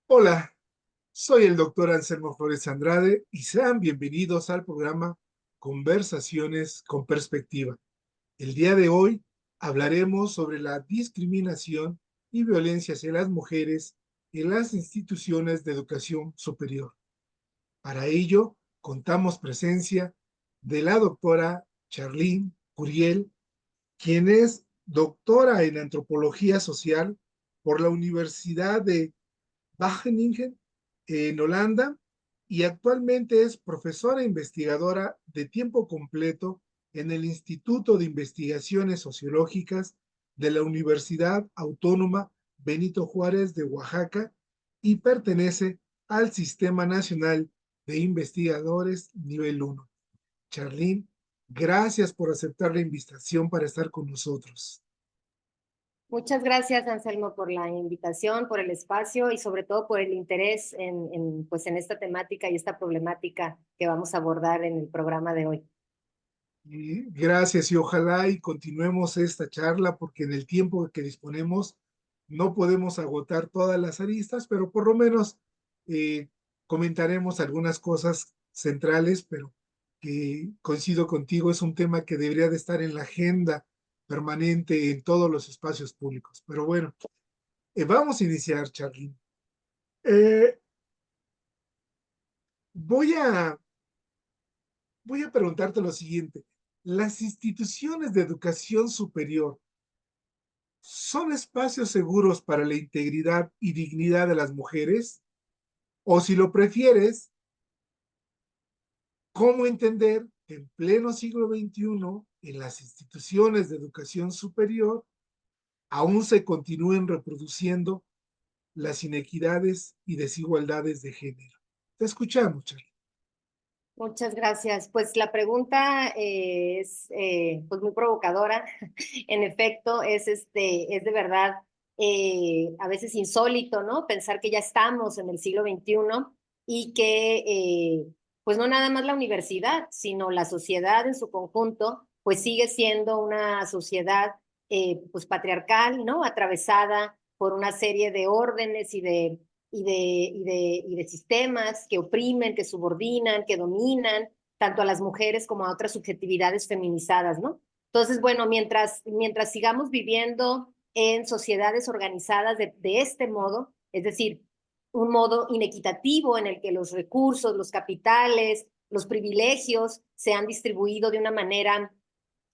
Hola, soy el doctor Anselmo Flores Andrade y sean bienvenidos al programa Conversaciones con Perspectiva. El día de hoy hablaremos sobre la discriminación y violencia hacia las mujeres en las instituciones de educación superior. Para ello, contamos presencia de la doctora Charlene Curiel, quien es doctora en antropología social por la Universidad de Wageningen en Holanda y actualmente es profesora e investigadora de tiempo completo en el Instituto de Investigaciones Sociológicas de la Universidad Autónoma Benito Juárez de Oaxaca y pertenece al Sistema Nacional de Investigadores Nivel 1. Charlene, gracias por aceptar la invitación para estar con nosotros. Muchas gracias, Anselmo, por la invitación, por el espacio y sobre todo por el interés pues en esta temática y esta problemática que vamos a abordar en el programa de hoy. Y gracias y ojalá y continuemos esta charla porque en el tiempo que disponemos no podemos agotar todas las aristas, pero por lo menos eh, comentaremos algunas cosas centrales, pero que coincido contigo, es un tema que debería de estar en la agenda permanente en todos los espacios públicos. Pero bueno, vamos a iniciar, Charly. Eh, voy a, voy a preguntarte lo siguiente. Las instituciones de educación superior ¿son espacios seguros para la integridad y dignidad de las mujeres? O si lo prefieres, ¿cómo entender que en pleno siglo XXI, en las instituciones de educación superior, aún se continúen reproduciendo las inequidades y desigualdades de género? Te escuchamos, Charlie. Muchas gracias. Pues la pregunta es pues muy provocadora. En efecto, es de verdad a veces insólito, ¿no? Pensar que ya estamos en el siglo XXI y que pues no nada más la universidad, sino la sociedad en su conjunto, pues sigue siendo una sociedad pues patriarcal, ¿no? Atravesada por una serie de órdenes y de sistemas que oprimen, que subordinan, que dominan tanto a las mujeres como a otras subjetividades feminizadas, ¿no? Entonces, bueno, mientras sigamos viviendo en sociedades organizadas de este modo, es decir, un modo inequitativo en el que los recursos, los capitales, los privilegios se han distribuido de una manera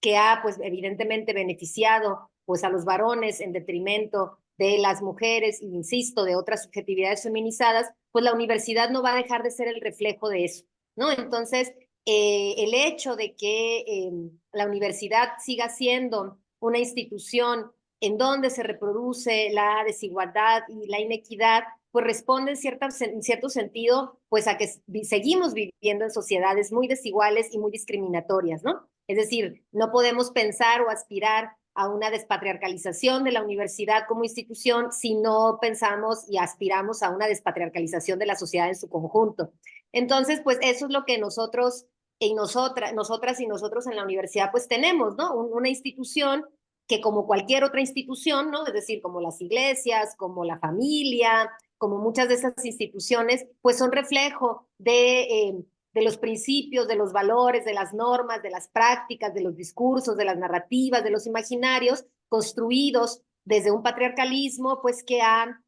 que ha, pues, evidentemente beneficiado, pues, a los varones en detrimento de las mujeres, e insisto, de otras subjetividades feminizadas, pues la universidad no va a dejar de ser el reflejo de eso, ¿no? Entonces, el hecho de que la universidad siga siendo una institución en donde se reproduce la desigualdad y la inequidad, pues responde en cierto sentido, pues a que seguimos viviendo en sociedades muy desiguales y muy discriminatorias, ¿no? Es decir, no podemos pensar o aspirar a una despatriarcalización de la universidad como institución si no pensamos y aspiramos a una despatriarcalización de la sociedad en su conjunto. Entonces, pues eso es lo que nosotros y nosotras y nosotros en la universidad pues tenemos, ¿no? Una institución que como cualquier otra institución, ¿no? Es decir, como las iglesias, como la familia, como muchas de esas instituciones, pues son reflejo de los principios, de los valores, de las normas, de las prácticas, de los discursos, de las narrativas, de los imaginarios construidos desde un patriarcalismo, pues que ha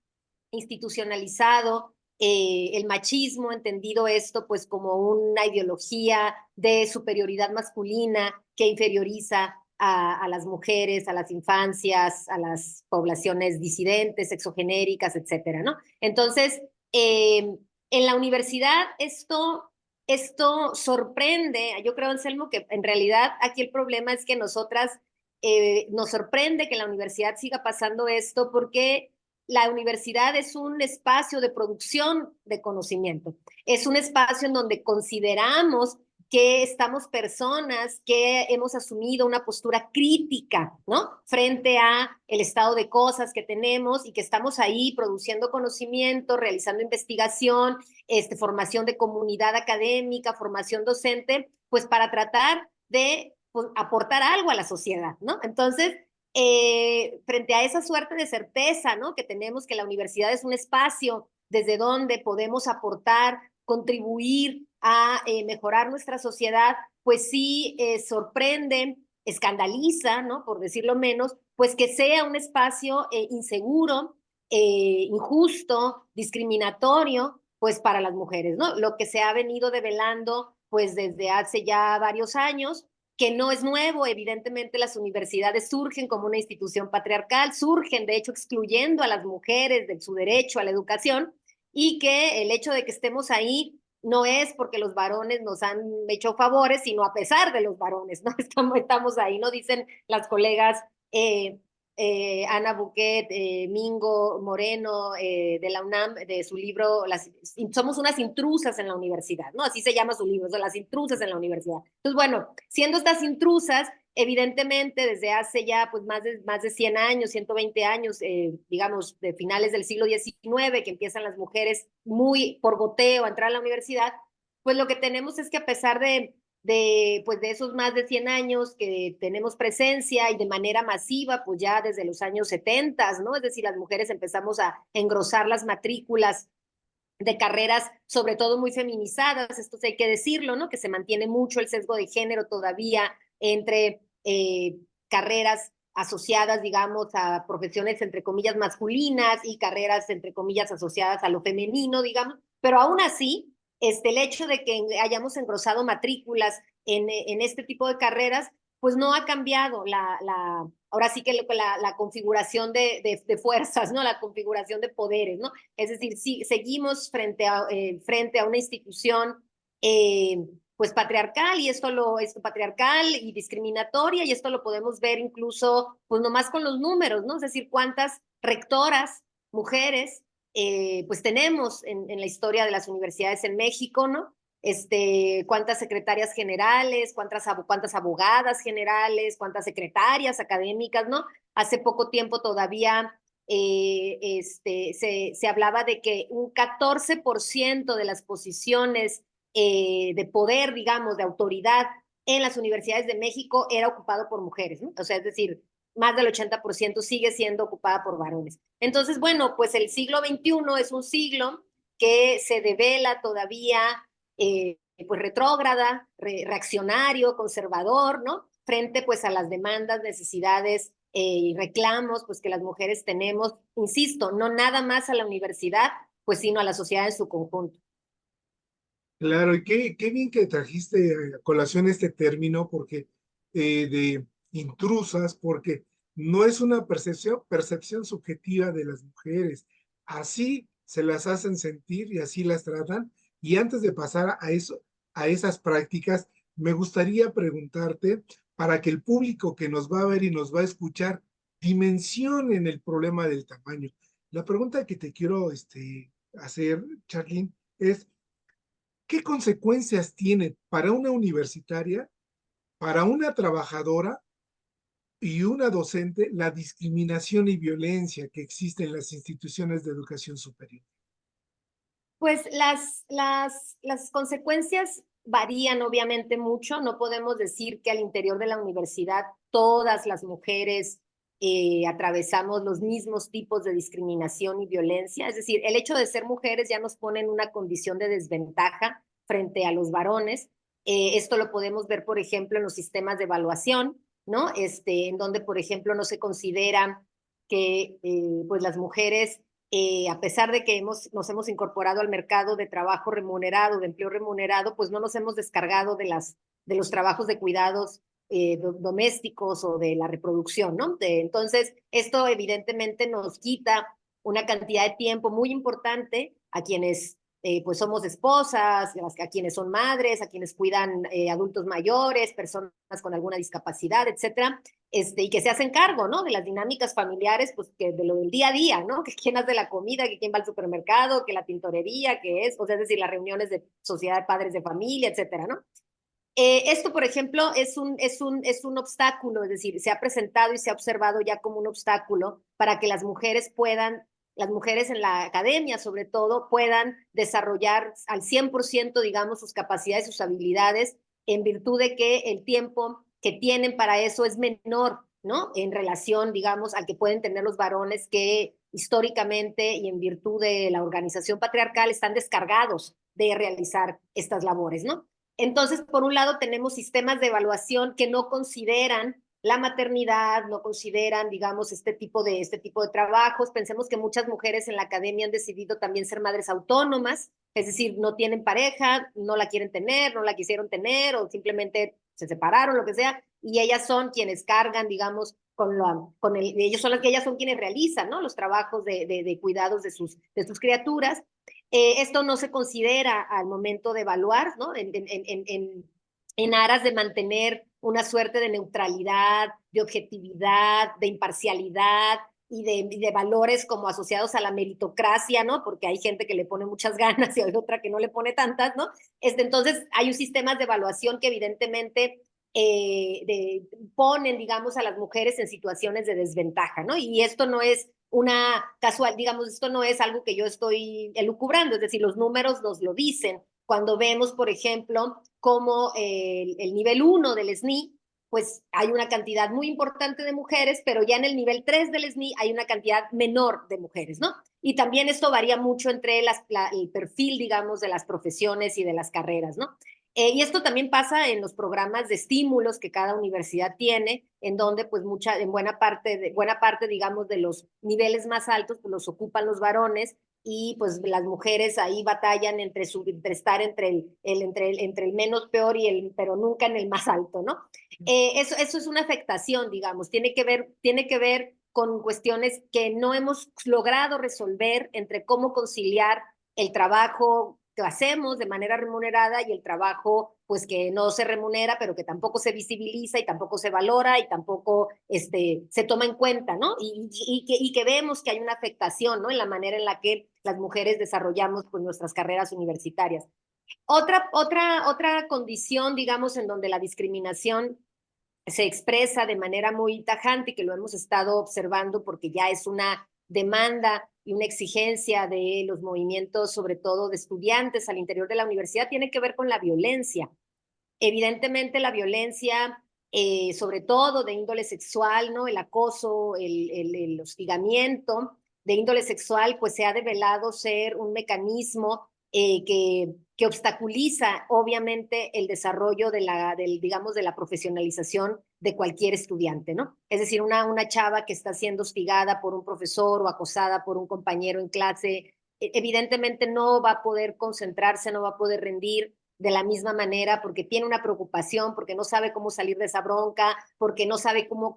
institucionalizado el machismo, entendido esto pues como una ideología de superioridad masculina que inferioriza a las mujeres, a las infancias, a las poblaciones disidentes, exogenéricas, etcétera, ¿no? Entonces, en la universidad esto sorprende, yo creo, Anselmo, que en realidad aquí el problema es que nos sorprende que en la universidad siga pasando esto porque la universidad es un espacio de producción de conocimiento, es un espacio en donde consideramos que estamos personas que hemos asumido una postura crítica, ¿no? Frente a el estado de cosas que tenemos y que estamos ahí produciendo conocimiento, realizando investigación, formación de comunidad académica, formación docente, pues para tratar de pues, aportar algo a la sociedad, ¿no? Entonces, frente a esa suerte de certeza, ¿no? Que tenemos que la universidad es un espacio desde dónde podemos aportar, contribuir a mejorar nuestra sociedad, pues sí sorprende, escandaliza, ¿no? Por decirlo menos, pues que sea un espacio inseguro, injusto, discriminatorio, pues para las mujeres, ¿no? Lo que se ha venido develando, pues desde hace ya varios años, que no es nuevo, evidentemente las universidades surgen como una institución patriarcal, surgen de hecho excluyendo a las mujeres de su derecho a la educación, y que el hecho de que estemos ahí no es porque los varones nos han hecho favores, sino a pesar de los varones, ¿no? Estamos ahí, ¿no? Dicen las colegas Ana Buquet, Mingo Moreno, de la UNAM, de su libro, somos unas intrusas en la universidad, ¿no? Así se llama su libro, son las intrusas en la universidad. Entonces, bueno, siendo estas intrusas, evidentemente desde hace ya pues más de 100 años, 120 años, digamos, de finales del siglo XIX, que empiezan las mujeres muy por goteo a entrar a la universidad, pues lo que tenemos es que a pesar pues de esos más de 100 años que tenemos presencia y de manera masiva, pues ya desde los años 70, ¿no? Es decir, las mujeres empezamos a engrosar las matrículas de carreras, sobre todo muy feminizadas, esto sí hay que decirlo, ¿no? Que se mantiene mucho el sesgo de género todavía entre carreras asociadas, digamos, a profesiones entre comillas masculinas y carreras entre comillas asociadas a lo femenino, digamos, pero aún así, el hecho de que hayamos engrosado matrículas en este tipo de carreras, pues no ha cambiado ahora sí que la configuración de fuerzas, ¿no? La configuración de poderes, ¿no? Es decir, sí, seguimos frente a una institución pues patriarcal, y esto es patriarcal y discriminatoria, y esto lo podemos ver incluso pues nomás con los números, ¿no? Es decir, cuántas rectoras, mujeres, pues tenemos en la historia de las universidades en México, ¿no? Cuántas secretarias generales, cuántas abogadas generales, cuántas secretarias académicas, ¿no? Hace poco tiempo todavía se hablaba de que un 14% de las posiciones de poder, digamos, de autoridad en las universidades de México era ocupado por mujeres, ¿no? O sea, es decir, más del 80% sigue siendo ocupada por varones. Entonces, bueno, pues el siglo XXI es un siglo que se devela todavía pues retrógrada, reaccionario, conservador, ¿no? Frente pues a las demandas, necesidades y reclamos pues que las mujeres tenemos, insisto, no nada más a la universidad, pues sino a la sociedad en su conjunto. Claro, y qué bien que trajiste a colación este término porque de intrusas, porque no es una percepción subjetiva de las mujeres. Así se las hacen sentir y así las tratan. Y antes de pasar a eso, a esas prácticas, me gustaría preguntarte para que el público que nos va a ver y nos va a escuchar dimensionen el problema del tamaño. La pregunta que te quiero hacer, Charlene, es ¿qué consecuencias tiene para una universitaria, para una trabajadora y una docente la discriminación y violencia que existe en las instituciones de educación superior? Pues las consecuencias varían obviamente mucho. No podemos decir que al interior de la universidad todas las mujeres atravesamos los mismos tipos de discriminación y violencia. Es decir, el hecho de ser mujeres ya nos pone en una condición de desventaja frente a los varones. Esto lo podemos ver, por ejemplo, en los sistemas de evaluación, ¿no? En donde, por ejemplo, no se considera que pues las mujeres a pesar de que nos hemos incorporado al mercado de trabajo remunerado, de empleo remunerado, pues no nos hemos descargado de los trabajos de cuidados domésticos o de la reproducción, ¿no? Entonces, esto evidentemente nos quita una cantidad de tiempo muy importante a quienes pues somos esposas, a quienes son madres, a quienes cuidan adultos mayores, personas con alguna discapacidad, etcétera, y que se hacen cargo, ¿no? De las dinámicas familiares, pues que de lo del día a día, ¿no? Que quién hace la comida, que quién va al supermercado, que la tintorería, que es, o sea, es decir, las reuniones de sociedad de padres de familia, etcétera, ¿no? Esto, por ejemplo, es un obstáculo, es decir, se ha presentado y se ha observado ya como un obstáculo para que las mujeres en la academia sobre todo, puedan desarrollar al 100%, digamos, sus capacidades, sus habilidades, en virtud de que el tiempo que tienen para eso es menor, ¿no? En relación, digamos, al que pueden tener los varones que históricamente y en virtud de la organización patriarcal están descargados de realizar estas labores, ¿no? Entonces, por un lado, tenemos sistemas de evaluación que no consideran la maternidad, no consideran, digamos, este tipo de trabajos. Pensemos que muchas mujeres en la academia han decidido también ser madres autónomas, es decir, no tienen pareja, no la quieren tener, no la quisieron tener o simplemente se separaron, lo que sea, y ellas son quienes cargan, digamos, ellas son quienes realizan, ¿no? Los trabajos de cuidados de sus criaturas. Esto no se considera al momento de evaluar, ¿no? En aras de mantener una suerte de neutralidad, de objetividad, de imparcialidad y de valores como asociados a la meritocracia, ¿no? Porque hay gente que le pone muchas ganas y hay otra que no le pone tantas, ¿no? Entonces, hay un sistema de evaluación que evidentemente ponen, digamos, a las mujeres en situaciones de desventaja, ¿no? Y esto no es una casual, digamos, esto no es algo que yo estoy elucubrando, es decir, los números nos lo dicen. Cuando vemos, por ejemplo, como el nivel 1 del SNI, pues hay una cantidad muy importante de mujeres, pero ya en el nivel 3 del SNI hay una cantidad menor de mujeres, ¿no? Y también esto varía mucho entre el perfil, digamos, de las profesiones y de las carreras, ¿no? Y esto también pasa en los programas de estímulos que cada universidad tiene, en donde pues en buena parte, digamos, de los niveles más altos, pues los ocupan los varones y pues las mujeres ahí batallan entre estar entre el menos peor pero nunca en el más alto, ¿no? Eso es una afectación, digamos, tiene que ver con cuestiones que no hemos logrado resolver entre cómo conciliar el trabajo que hacemos de manera remunerada y el trabajo pues que no se remunera, pero que tampoco se visibiliza y tampoco se valora y tampoco se toma en cuenta, ¿no? Y que vemos que hay una afectación, ¿no? En la manera en la que las mujeres desarrollamos pues nuestras carreras universitarias. Otra condición, digamos, en donde la discriminación se expresa de manera muy tajante y que lo hemos estado observando porque ya es una demanda y una exigencia de los movimientos, sobre todo de estudiantes al interior de la universidad, tiene que ver con la violencia. Evidentemente la violencia, sobre todo de índole sexual, ¿no? El acoso, el hostigamiento de índole sexual, pues se ha develado ser un mecanismo que obstaculiza obviamente el desarrollo digamos, de la profesionalización de cualquier estudiante, ¿no? Es decir, una chava que está siendo hostigada por un profesor o acosada por un compañero en clase, evidentemente no va a poder concentrarse, no va a poder rendir de la misma manera porque tiene una preocupación, porque no sabe cómo salir de esa bronca, porque no sabe cómo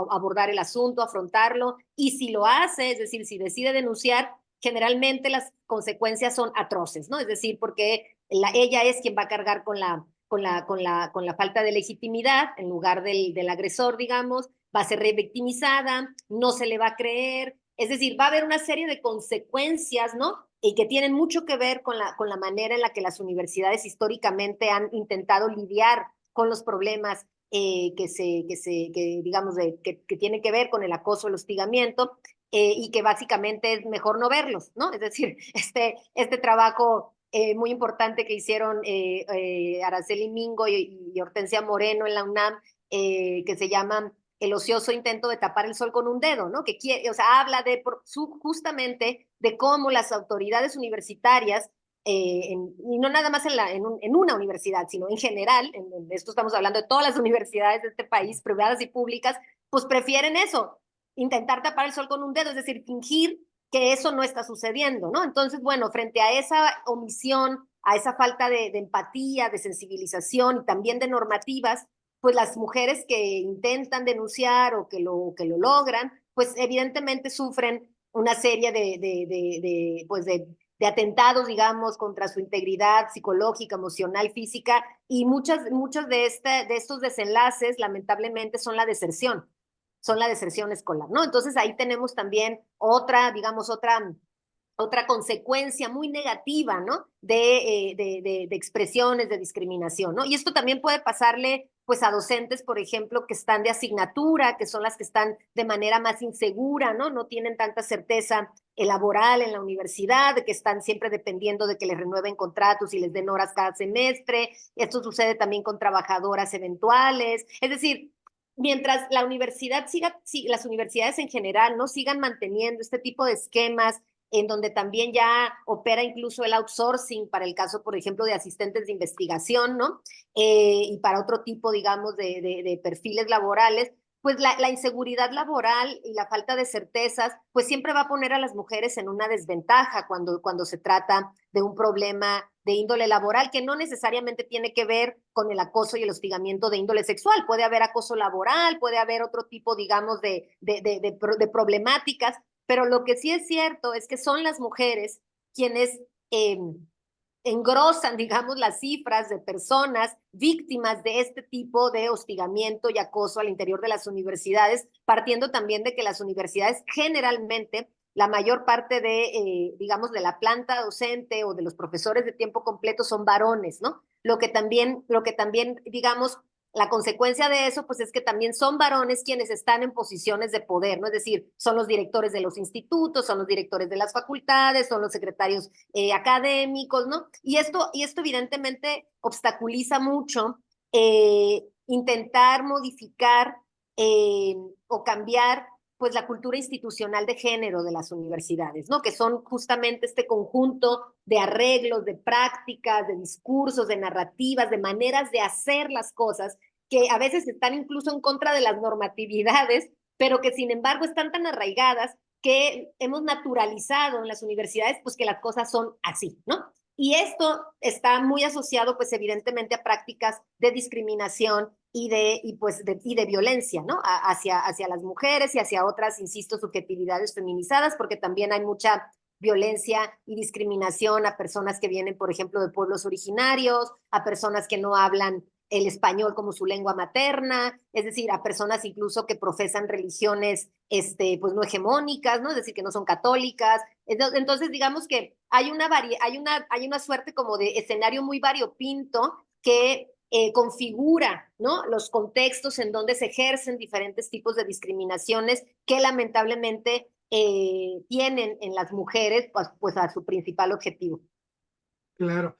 abordar el asunto, afrontarlo, y si lo hace, es decir, si decide denunciar, generalmente las consecuencias son atroces, ¿no? Es decir, porque ella es quien va a cargar con la falta de legitimidad en lugar del agresor, digamos, va a ser revictimizada, no se le va a creer, es decir, va a haber una serie de consecuencias, ¿no? Y que tienen mucho que ver con la manera en la que las universidades históricamente han intentado lidiar con los problemas digamos, que tienen que ver con el acoso, el hostigamiento, y que básicamente es mejor no verlos, ¿no? Es decir, este trabajo muy importante que hicieron Araceli Mingo y Hortensia Moreno en la UNAM, que se llama El ocioso intento de tapar el sol con un dedo, ¿no? Que quiere, o sea, habla justamente de cómo las autoridades universitarias, y no nada más en una universidad, sino en general, en esto estamos hablando de todas las universidades de este país, privadas y públicas, pues prefieren eso, intentar tapar el sol con un dedo, es decir, fingir que eso no está sucediendo, ¿no? Entonces, bueno, frente a esa omisión, a esa falta de empatía, de sensibilización y también de normativas, pues las mujeres que intentan denunciar o que lo logran, pues evidentemente sufren una serie de atentados, digamos, contra su integridad psicológica, emocional, física, y muchos de estos desenlaces, lamentablemente, son la deserción escolar, ¿no? Entonces ahí tenemos también digamos, otra consecuencia muy negativa, ¿no? De expresiones de discriminación, ¿no? Y esto también puede pasarle, pues, a docentes, por ejemplo, que están de asignatura, que son las que están de manera más insegura, ¿no? No tienen tanta certeza laboral en la universidad, de que están siempre dependiendo de que les renueven contratos y les den horas cada semestre. Esto sucede también con trabajadoras eventuales. Es decir, mientras la universidad las universidades en general no sigan manteniendo este tipo de esquemas en donde también ya opera incluso el outsourcing para el caso, por ejemplo, de asistentes de investigación, ¿no? Y para otro tipo, digamos, de perfiles laborales, pues la inseguridad laboral y la falta de certezas, pues siempre va a poner a las mujeres en una desventaja cuando se trata de un problema de índole laboral, que no necesariamente tiene que ver con el acoso y el hostigamiento de índole sexual. Puede haber acoso laboral, puede haber otro tipo, digamos, de problemáticas, pero lo que sí es cierto es que son las mujeres quienes engrosan, digamos, las cifras de personas víctimas de este tipo de hostigamiento y acoso al interior de las universidades, partiendo también de que las universidades generalmente la mayor parte digamos, de la planta docente o de los profesores de tiempo completo son varones, ¿no? Lo que también, digamos, la consecuencia de eso, pues es que también son varones quienes están en posiciones de poder, ¿no? Es decir, son los directores de los institutos, son los directores de las facultades, son los secretarios académicos, ¿no? Y esto evidentemente obstaculiza mucho intentar modificar o cambiar pues la cultura institucional de género de las universidades, ¿no? Que son justamente este conjunto de arreglos, de prácticas, de discursos, de narrativas, de maneras de hacer las cosas que a veces están incluso en contra de las normatividades, pero que sin embargo están tan arraigadas que hemos naturalizado en las universidades pues que las cosas son así, ¿no? Y esto está muy asociado, pues, evidentemente, a prácticas de discriminación y de violencia, ¿no? Hacia las mujeres y hacia otras, insisto, subjetividades feminizadas, porque también hay mucha violencia y discriminación a personas que vienen, por ejemplo, de pueblos originarios, a personas que no hablan el español como su lengua materna, es decir, a personas incluso que profesan religiones pues no hegemónicas, ¿no? Es decir, que no son católicas. Entonces, digamos que hay una suerte como de escenario muy variopinto que configura, ¿no? Los contextos en donde se ejercen diferentes tipos de discriminaciones que lamentablemente tienen en las mujeres pues a su principal objetivo. Claro.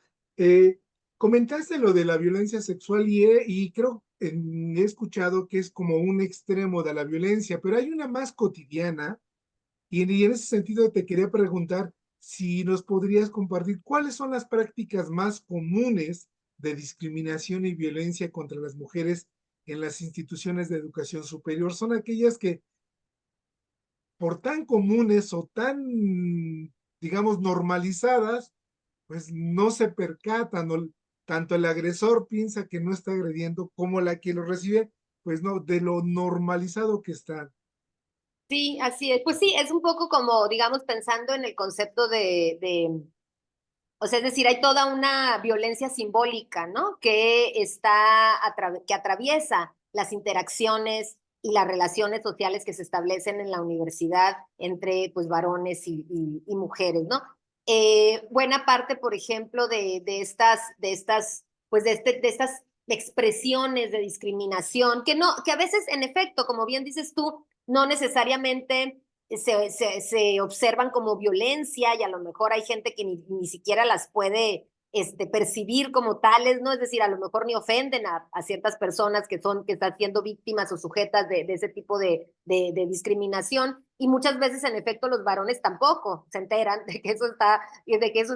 Comentaste lo de la violencia sexual y creo, he escuchado que es como un extremo de la violencia, pero hay una más cotidiana y en ese sentido te quería preguntar si nos podrías compartir cuáles son las prácticas más comunes de discriminación y violencia contra las mujeres en las instituciones de educación superior. Son aquellas que por tan comunes o tan, digamos, normalizadas, pues no se percatan, o tanto el agresor piensa que no está agrediendo como la que lo recibe, pues no, de lo normalizado que está. Sí, así es. Pues sí, es un poco como, digamos, pensando en el concepto o sea, es decir, hay toda una violencia simbólica, ¿no? Que atraviesa las interacciones y las relaciones sociales que se establecen en la universidad entre, pues, varones y mujeres, ¿no? Buena parte, por ejemplo, de estas expresiones de discriminación, que no, que a veces, en efecto, como bien dices tú, no necesariamente se observan como violencia y a lo mejor hay gente que ni siquiera las puede percibir como tales, ¿no? Es decir, a lo mejor ni ofenden a ciertas personas que están siendo víctimas o sujetas de ese tipo de discriminación. Y muchas veces, en efecto, los varones tampoco se enteran de que eso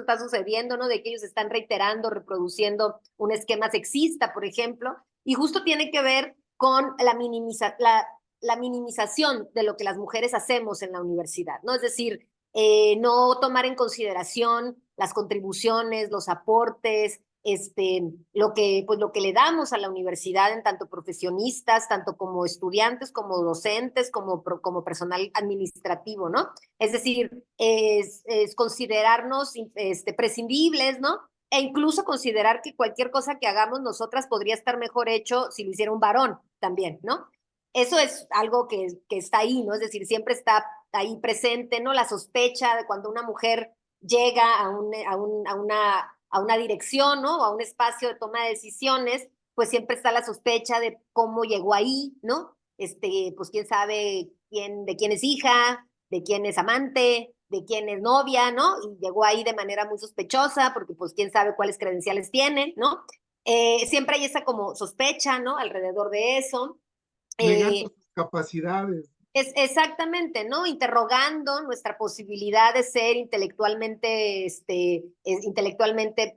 está sucediendo, ¿no? De que ellos están reiterando, reproduciendo un esquema sexista, por ejemplo. Y justo tiene que ver con la minimización de lo que las mujeres hacemos en la universidad, ¿no? Es decir, no tomar en consideración las contribuciones, los aportes, lo que le damos a la universidad en tanto profesionistas, tanto como estudiantes, como docentes, como personal administrativo, ¿no? Es decir, es considerarnos prescindibles, ¿no? E incluso considerar que cualquier cosa que hagamos nosotras podría estar mejor hecho si lo hiciera un varón también, ¿no? Eso es algo que está ahí, ¿no? Es decir, siempre está ahí presente, ¿no? La sospecha de cuando una mujer llega a una dirección, ¿no? O a un espacio de toma de decisiones, pues siempre está la sospecha de cómo llegó ahí, ¿no? Pues quién sabe de quién es hija, de quién es amante, de quién es novia, ¿no? Y llegó ahí de manera muy sospechosa, porque pues quién sabe cuáles credenciales tiene, ¿no? Siempre hay esa como sospecha, ¿no? Alrededor de eso. negando sus capacidades. Es exactamente, ¿no? Interrogando nuestra posibilidad de ser intelectualmente, intelectualmente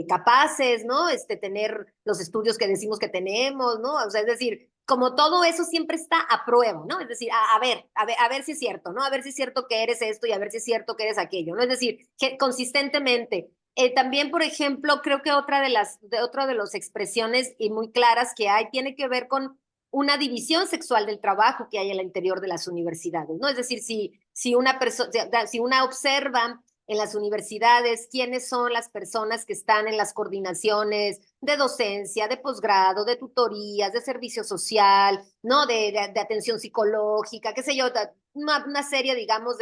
capaces, ¿no? Tener los estudios que decimos que tenemos, ¿no? O sea, es decir, como todo eso siempre está a prueba, ¿no? Es decir, a ver si es cierto, ¿no? A ver si es cierto que eres esto y a ver si es cierto que eres aquello, ¿no? Es decir, que consistentemente. También, por ejemplo, creo que otra de las expresiones y muy claras que hay tiene que ver con una división sexual del trabajo que hay al interior de las universidades, ¿no? Es decir, si una observa en las universidades quiénes son las personas que están en las coordinaciones de docencia, de posgrado, de tutorías, de servicio social, ¿no? De atención psicológica, qué sé yo, una serie, digamos,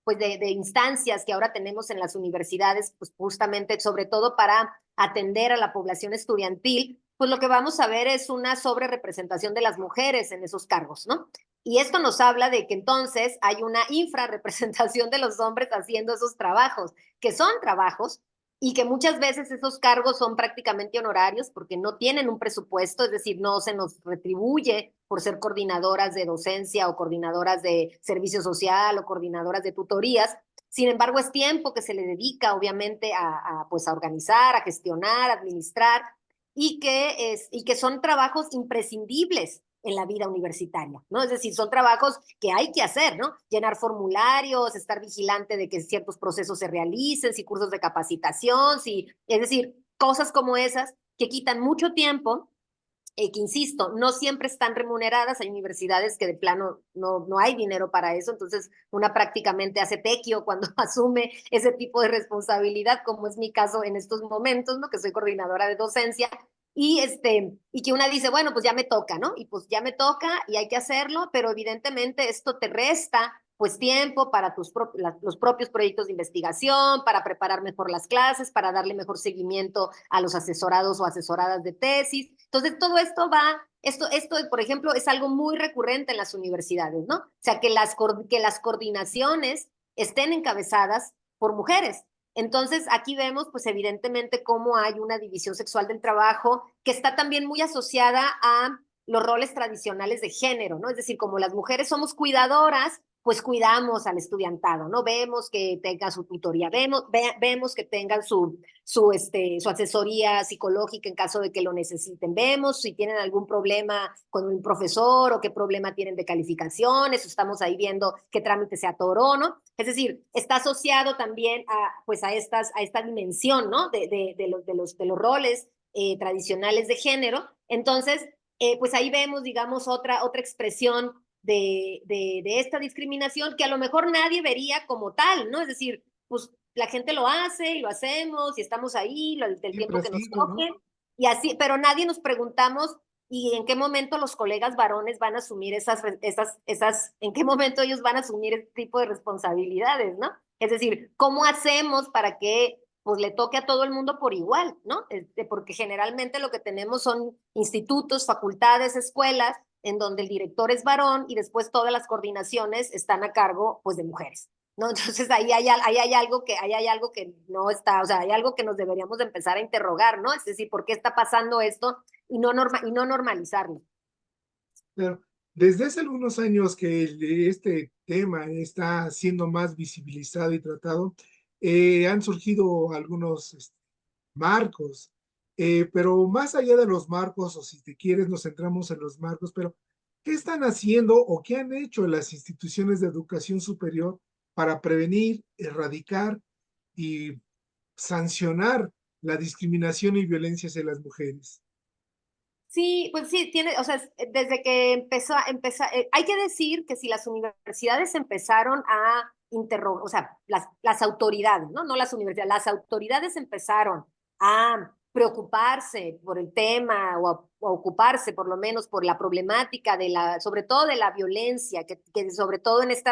pues de instancias que ahora tenemos en las universidades, pues justamente, sobre todo para atender a la población estudiantil, pues lo que vamos a ver es una sobrerepresentación de las mujeres en esos cargos, ¿no? Y esto nos habla de que entonces hay una infrarrepresentación de los hombres haciendo esos trabajos, que son trabajos y que muchas veces esos cargos son prácticamente honorarios porque no tienen un presupuesto, es decir, no se nos retribuye por ser coordinadoras de docencia o coordinadoras de servicio social o coordinadoras de tutorías. Sin embargo, es tiempo que se le dedica, obviamente, pues a organizar, a gestionar, a administrar, y que son trabajos imprescindibles en la vida universitaria, ¿no? Es decir, son trabajos que hay que hacer, ¿no? Llenar formularios, estar vigilante de que ciertos procesos se realicen, si cursos de capacitación, es decir, cosas como esas que quitan mucho tiempo, que insisto, no siempre están remuneradas, hay universidades que de plano no hay dinero para eso, entonces una prácticamente hace tequio cuando asume ese tipo de responsabilidad, como es mi caso en estos momentos, ¿no? Que soy coordinadora de docencia, y que una dice, bueno, pues ya me toca, ¿no? Y pues ya me toca y hay que hacerlo, pero evidentemente esto te resta pues tiempo para los propios proyectos de investigación, para preparar mejor las clases, para darle mejor seguimiento a los asesorados o asesoradas de tesis. Entonces, todo esto, por ejemplo, es algo muy recurrente en las universidades, ¿no? O sea, que las coordinaciones estén encabezadas por mujeres. Entonces, aquí vemos, pues evidentemente, cómo hay una división sexual del trabajo que está también muy asociada a los roles tradicionales de género, ¿no? Es decir, como las mujeres somos cuidadoras, pues cuidamos al estudiantado, ¿no? Vemos que tenga su tutoría, vemos que tengan su asesoría psicológica en caso de que lo necesiten, vemos si tienen algún problema con un profesor o qué problema tienen de calificaciones, estamos ahí viendo qué trámite se atoró, ¿no? Es decir, está asociado también pues a esta dimensión, ¿no? De los roles tradicionales de género. Entonces, pues ahí vemos, digamos, otra expresión de esta discriminación que a lo mejor nadie vería como tal, ¿no? Es decir, pues la gente lo hace y lo hacemos y estamos ahí el Siempre tiempo ha que nos sido, ¿no? toque y así, pero nadie nos preguntamos y en qué momento los colegas varones van a asumir en qué momento ellos van a asumir este tipo de responsabilidades, ¿no? Es decir, ¿cómo hacemos para que pues le toque a todo el mundo por igual, ¿no? Porque generalmente lo que tenemos son institutos, facultades, escuelas, en donde el director es varón y después todas las coordinaciones están a cargo, pues, de mujeres, ¿no? Entonces ahí hay algo que no está, o sea, hay algo que nos deberíamos de empezar a interrogar, ¿no? Es decir, ¿por qué está pasando esto y no normalizarlo? Pero desde hace algunos años que este tema está siendo más visibilizado y tratado, han surgido algunos marcos, pero más allá de los marcos, o si te quieres, nos centramos en los marcos, pero ¿qué están haciendo o qué han hecho las instituciones de educación superior para prevenir, erradicar y sancionar la discriminación y violencia hacia las mujeres? Sí, pues sí, o sea, desde que hay que decir que si las universidades empezaron a interrogar, o sea, las autoridades, ¿no? No las universidades, las autoridades empezaron a preocuparse por el tema o a ocuparse por lo menos por la problemática sobre todo de la violencia, que sobre todo en este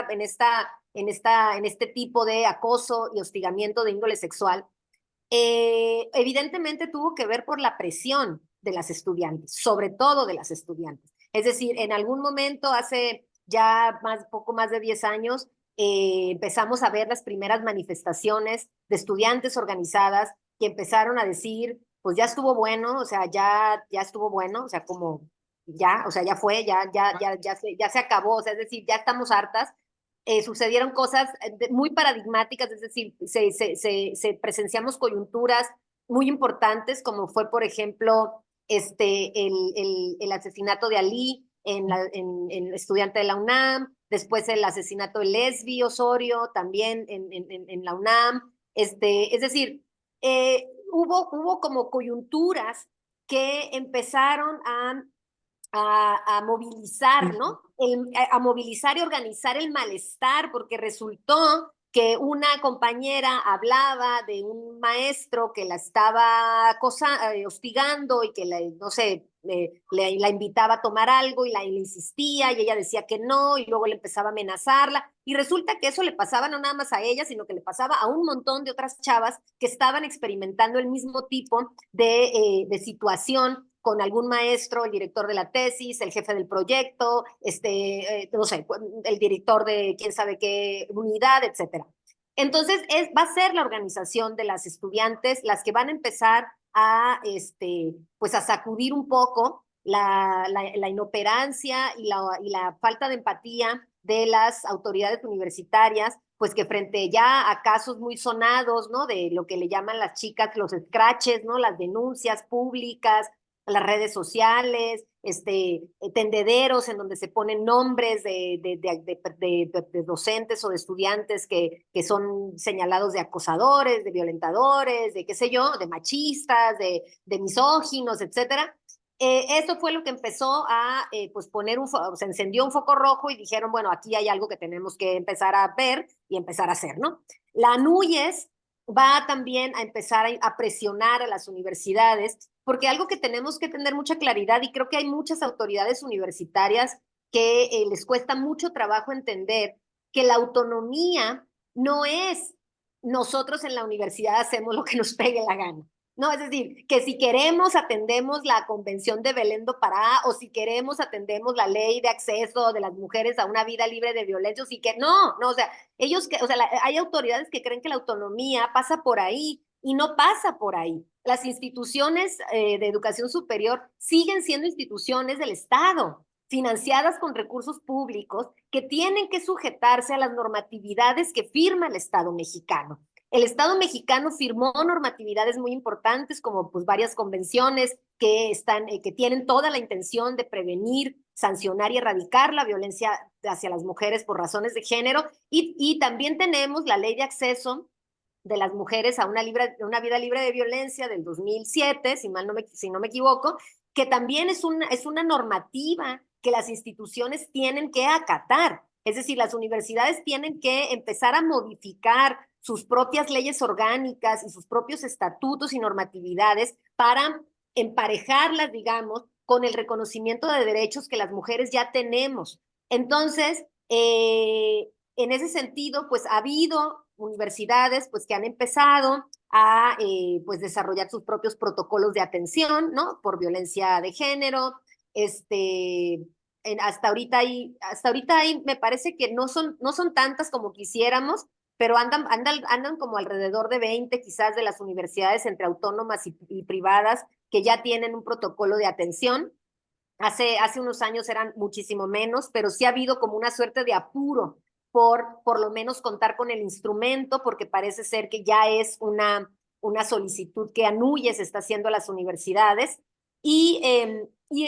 tipo de acoso y hostigamiento de índole sexual, evidentemente tuvo que ver por la presión de las estudiantes, sobre todo de las estudiantes. Es decir, en algún momento, hace ya poco más de 10 años, empezamos a ver las primeras manifestaciones de estudiantes organizadas que empezaron a decir, pues ya estuvo bueno, o sea, ya estuvo bueno, o sea, como ya, o sea, ya fue, ya se acabó, o sea, es decir, ya estamos hartas. Sucedieron cosas muy paradigmáticas, es decir, se presenciamos coyunturas muy importantes, como fue, por ejemplo, el asesinato de Ali en estudiante de la UNAM, después el asesinato de Lesbi Osorio, también en la UNAM. Es decir, hubo como coyunturas que empezaron a movilizar, ¿no? A movilizar y organizar el malestar, porque resultó que una compañera hablaba de un maestro que la estaba hostigando y que, no sé, la invitaba a tomar algo y le insistía y ella decía que no y luego le empezaba a amenazarla. Y resulta que eso le pasaba no nada más a ella, sino que le pasaba a un montón de otras chavas que estaban experimentando el mismo tipo de situación con algún maestro, el director de la tesis, el jefe del proyecto, no sé, el director de quién sabe qué unidad, etcétera. Entonces, va a ser la organización de las estudiantes las que van a empezar pues a sacudir un poco la inoperancia y la falta de empatía de las autoridades universitarias, pues que frente ya a casos muy sonados, ¿no? De lo que le llaman las chicas los scratches, ¿no? Las denuncias públicas, las redes sociales, tendederos en donde se ponen nombres de docentes o de estudiantes que son señalados de acosadores, de violentadores, de qué sé yo, de machistas, de misóginos, etcétera. Eso fue lo que empezó a pues poner se encendió un foco rojo y dijeron, bueno, aquí hay algo que tenemos que empezar a ver y empezar a hacer, ¿no? La NUYES va también a empezar a presionar a las universidades, porque algo que tenemos que tener mucha claridad, y creo que hay muchas autoridades universitarias que les cuesta mucho trabajo entender que la autonomía no es nosotros en la universidad hacemos lo que nos pegue la gana. No, es decir, que si queremos atendemos la Convención de Belén do Pará o si queremos atendemos la ley de acceso de las mujeres a una vida libre de violencia, o si que no, o sea, hay autoridades que creen que la autonomía pasa por ahí y no pasa por ahí. Las instituciones de educación superior siguen siendo instituciones del Estado, financiadas con recursos públicos, que tienen que sujetarse a las normatividades que firma el Estado mexicano. El Estado mexicano firmó normatividades muy importantes, como pues varias convenciones que tienen toda la intención de prevenir, sancionar y erradicar la violencia hacia las mujeres por razones de género, y también tenemos la ley de acceso de las mujeres a una vida libre de violencia del 2007, si no me equivoco, que también es una normativa que las instituciones tienen que acatar. Es decir, las universidades tienen que empezar a modificar sus propias leyes orgánicas y sus propios estatutos y normatividades para emparejarlas, digamos, con el reconocimiento de derechos que las mujeres ya tenemos. Entonces, en ese sentido, pues ha habido universidades pues, que han empezado a pues, desarrollar sus propios protocolos de atención, ¿no? Por violencia de género. Hasta ahorita hay, me parece que no son tantas como quisiéramos, pero andan como alrededor de 20 quizás de las universidades entre autónomas y privadas que ya tienen un protocolo de atención. Hace unos años eran muchísimo menos, pero sí ha habido como una suerte de apuro por lo menos contar con el instrumento, porque parece ser que ya es una solicitud que ANUYES está haciendo a las universidades. Y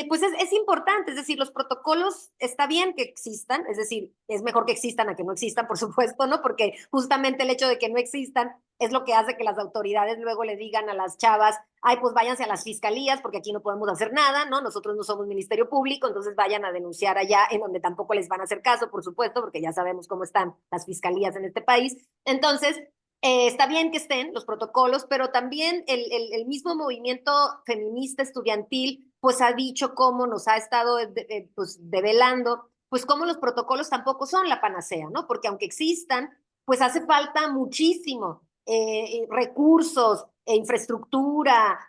pues es importante, es decir, los protocolos está bien que existan, es decir, es mejor que existan a que no existan, por supuesto, ¿no? Porque justamente el hecho de que no existan es lo que hace que las autoridades luego le digan a las chavas, ay, pues váyanse a las fiscalías porque aquí no podemos hacer nada, ¿no? Nosotros no somos Ministerio Público, entonces vayan a denunciar allá en donde tampoco les van a hacer caso, por supuesto, porque ya sabemos cómo están las fiscalías en este país. Entonces, está bien que estén los protocolos, pero también el mismo movimiento feminista estudiantil pues ha dicho cómo nos ha estado pues, develando, pues cómo los protocolos tampoco son la panacea, ¿no? Porque aunque existan, pues hace falta muchísimo recursos, infraestructura,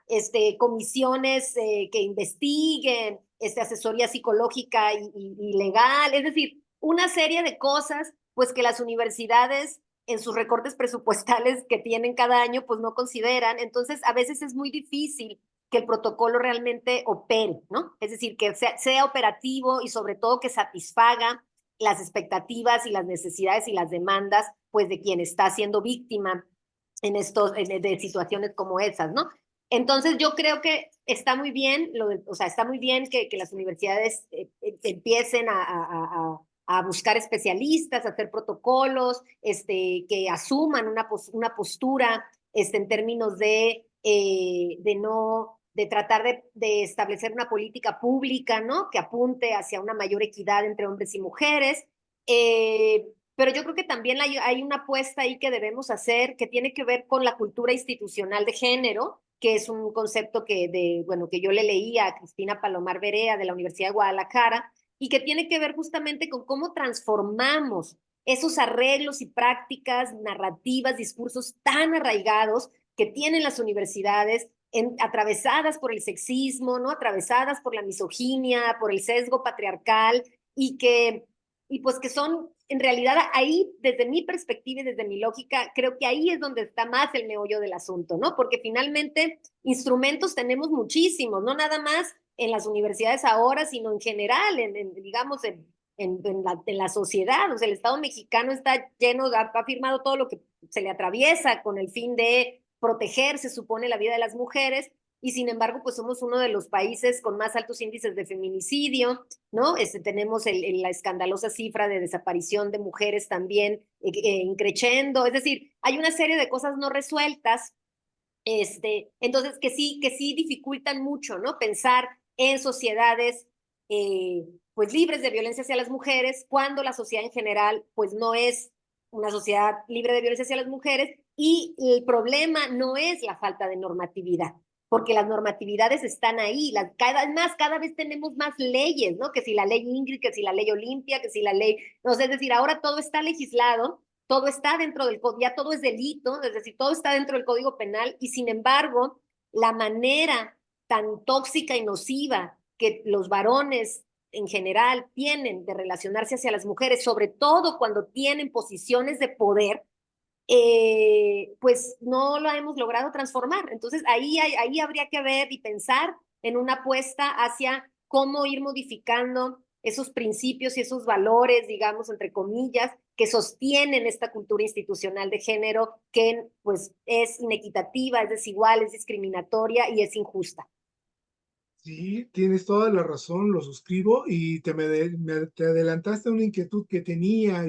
comisiones que investiguen, asesoría psicológica y legal, es decir, una serie de cosas pues que las universidades en sus recortes presupuestales que tienen cada año, pues no consideran. Entonces, a veces es muy difícil que el protocolo realmente opere, ¿no? Es decir, que sea operativo y sobre todo que satisfaga las expectativas y las necesidades y las demandas, pues, de quien está siendo víctima de situaciones como esas, ¿no? Entonces yo creo que está muy bien, o sea, está muy bien que las universidades empiecen a buscar especialistas, a hacer protocolos, que asuman una postura en términos de tratar de establecer una política pública, ¿no? Que apunte hacia una mayor equidad entre hombres y mujeres. Pero yo creo que también hay una apuesta ahí que debemos hacer que tiene que ver con la cultura institucional de género, que es un concepto bueno, que yo le leía a Cristina Palomar Berea de la Universidad de Guadalajara, y que tiene que ver justamente con cómo transformamos esos arreglos y prácticas narrativas, discursos tan arraigados que tienen las universidades, atravesadas por el sexismo, ¿no? Atravesadas por la misoginia, por el sesgo patriarcal, y pues que son, en realidad, ahí, desde mi perspectiva y desde mi lógica, creo que ahí es donde está más el meollo del asunto, ¿no? Porque finalmente instrumentos tenemos muchísimos, no nada más en las universidades ahora, sino en general, digamos, en la sociedad. O sea, el Estado mexicano está lleno, ha firmado todo lo que se le atraviesa con el fin de proteger, se supone, la vida de las mujeres, y sin embargo, pues somos uno de los países con más altos índices de feminicidio, ¿no? Tenemos la escandalosa cifra de desaparición de mujeres también increciendo, es decir, hay una serie de cosas no resueltas, entonces que sí dificultan mucho, ¿no? Pensar en sociedades pues libres de violencia hacia las mujeres, cuando la sociedad en general pues no es una sociedad libre de violencia hacia las mujeres, y el problema no es la falta de normatividad, porque las normatividades están ahí, cada vez tenemos más leyes, ¿no? Que si la ley Ingrid, que si la ley Olimpia, que si la ley, no sé, es decir, ahora todo está legislado, todo está dentro del código, ya todo es delito, es decir, todo está dentro del Código Penal, y sin embargo, la manera tan tóxica y nociva que los varones en general tienen de relacionarse hacia las mujeres, sobre todo cuando tienen posiciones de poder, pues no lo hemos logrado transformar. Entonces ahí habría que ver y pensar en una apuesta hacia cómo ir modificando esos principios y esos valores, digamos, entre comillas, que sostienen esta cultura institucional de género que pues es inequitativa, es desigual, es discriminatoria y es injusta. Sí, tienes toda la razón, lo suscribo y te adelantaste a una inquietud que tenía.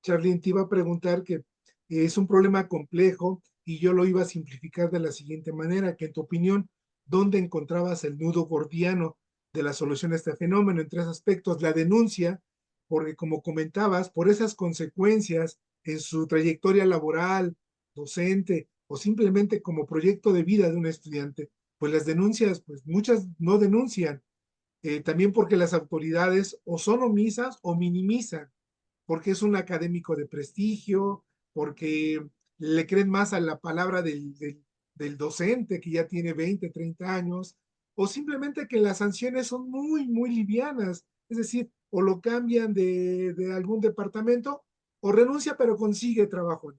Charlene, te iba a preguntar que es un problema complejo y yo lo iba a simplificar de la siguiente manera, que en tu opinión, ¿dónde encontrabas el nudo gordiano de la solución a este fenómeno? En tres aspectos: la denuncia, porque como comentabas, por esas consecuencias en su trayectoria laboral, docente o simplemente como proyecto de vida de un estudiante, pues las denuncias, pues muchas no denuncian, también porque las autoridades o son omisas o minimizan, porque es un académico de prestigio, porque le creen más a la palabra del docente que ya tiene 20, 30 años, o simplemente que las sanciones son muy, muy livianas, es decir, o lo cambian de algún departamento o renuncia pero consigue trabajo.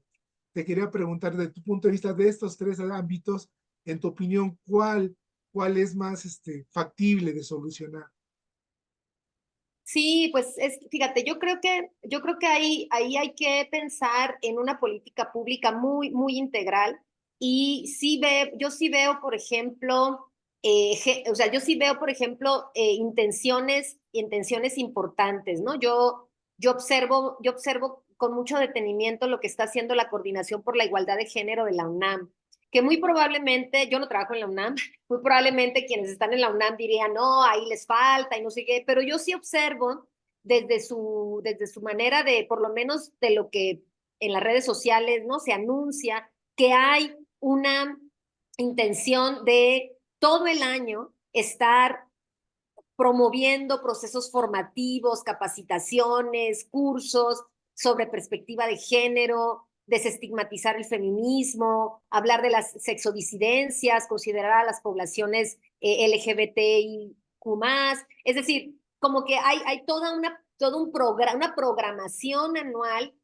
Te quería preguntar, de tu punto de vista, de estos tres ámbitos, en tu opinión, ¿cuál es más factible de solucionar? Sí, pues fíjate, yo creo que ahí hay que pensar en una política pública muy, muy integral. Y yo sí veo, por ejemplo, o sea, yo sí veo, por ejemplo, intenciones importantes, ¿no? Yo observo con mucho detenimiento lo que está haciendo la Coordinación por la Igualdad de Género de la UNAM, que muy probablemente, yo no trabajo en la UNAM, muy probablemente quienes están en la UNAM dirían, no, ahí les falta y no sé qué, pero yo sí observo desde su manera de, por lo menos de lo que en las redes sociales, ¿no? Se anuncia que hay una intención de todo el año estar promoviendo procesos formativos, capacitaciones, cursos sobre perspectiva de género, desestigmatizar el feminismo, hablar de las sexodisidencias, considerar a las poblaciones LGBTIQ+. Es decir, como que hay una programación anual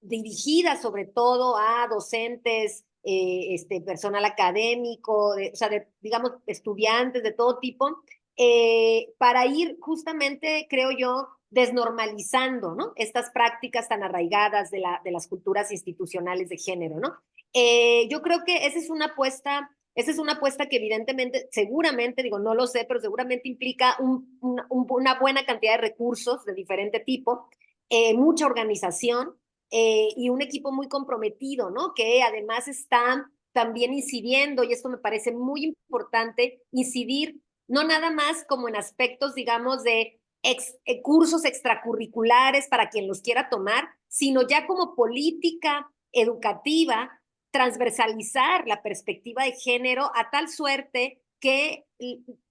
dirigida sobre todo a docentes, personal académico, o sea, digamos, estudiantes de todo tipo, para ir justamente, creo yo, desnormalizando, ¿no? Estas prácticas tan arraigadas de las culturas institucionales de género, ¿no? Yo creo que esa es una apuesta que evidentemente, seguramente, digo, no lo sé, pero seguramente implica una buena cantidad de recursos de diferente tipo, mucha organización y un equipo muy comprometido, ¿no? Que además está también incidiendo, y esto me parece muy importante, incidir no nada más como en aspectos, digamos, de cursos extracurriculares para quien los quiera tomar, sino ya como política educativa, transversalizar la perspectiva de género a tal suerte que